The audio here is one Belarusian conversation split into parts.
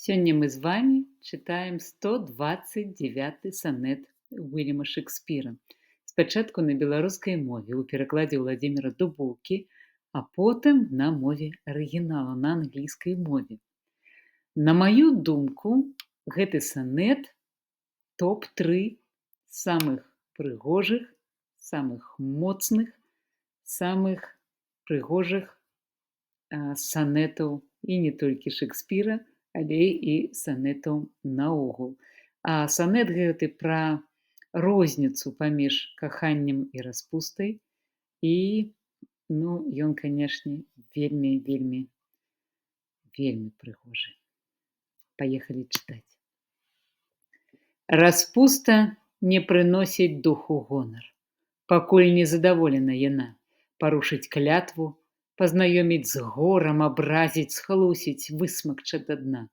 Сёння мы з вамі чытаем 129 санет Уільяма Шекспіра. Спачатку на беларускай мове ў перакладзе Ўладзіміра Дубоўкі, а потым на мове арыгінала, на англійскай мове. На маю думку, гэты санет топ-3 самых прыгожых, самых моцных, самых прыгожых санетаў і не толькі Шекспіра, але і санетаў наогул. А санет гэты пра розніцу паміж каханнем і распустай. І, ён, канешне, вельмі, вельмі, вельмі прыгожы. Паехалі чытаць. Распуста не прыносіць духу гонар, пакуль не задаволена яна, парушыць клятву, пазнаёміць з горам, абразіць, схлусіць, высмакча да дна.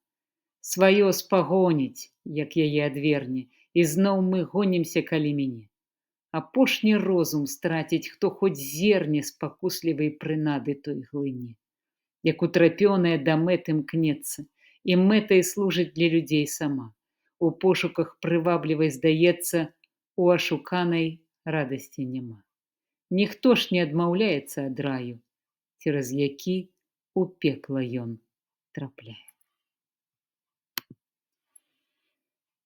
Сваё спагоніць, як яе адверне, і зноў мы гонімся, калі мяне. Апошні розум страціць, хто хоць зерне спакуслівай прынады той глыне. Як утрапёная да мэты мкнецца, і мэтай служыць для людзей сама. У пошуках прываблівай здаецца, у ашуканай радасці няма. Ніхто ж не адмаўляецца ад раю, цераз які у пекла ён трапляе.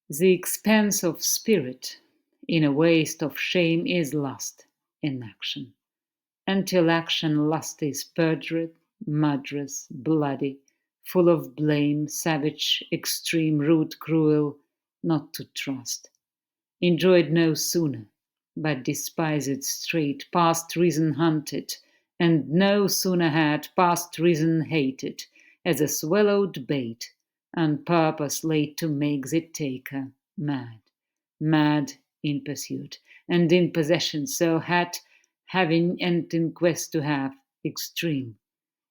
The expanse of spirit in a waste of shame is lust in action. Until action lust is perjured, murderous, bloody, full of blame, savage, extreme, rude, cruel, not to trust. Enjoyed no sooner, but despised straight, past reason hunted, and no sooner had past reason hated, as a swallowed bait, on purpose laid to make the taker mad, mad in pursuit, and in possession, so had, having and in quest to have, extreme,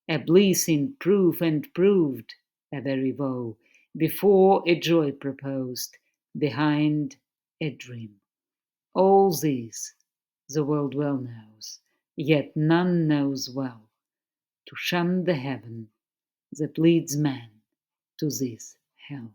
a bliss in proof and proved, a very woe, before a joy proposed, behind a dream. All these the world well knows, yet none knows well, to shun the heaven that leads man to this hell.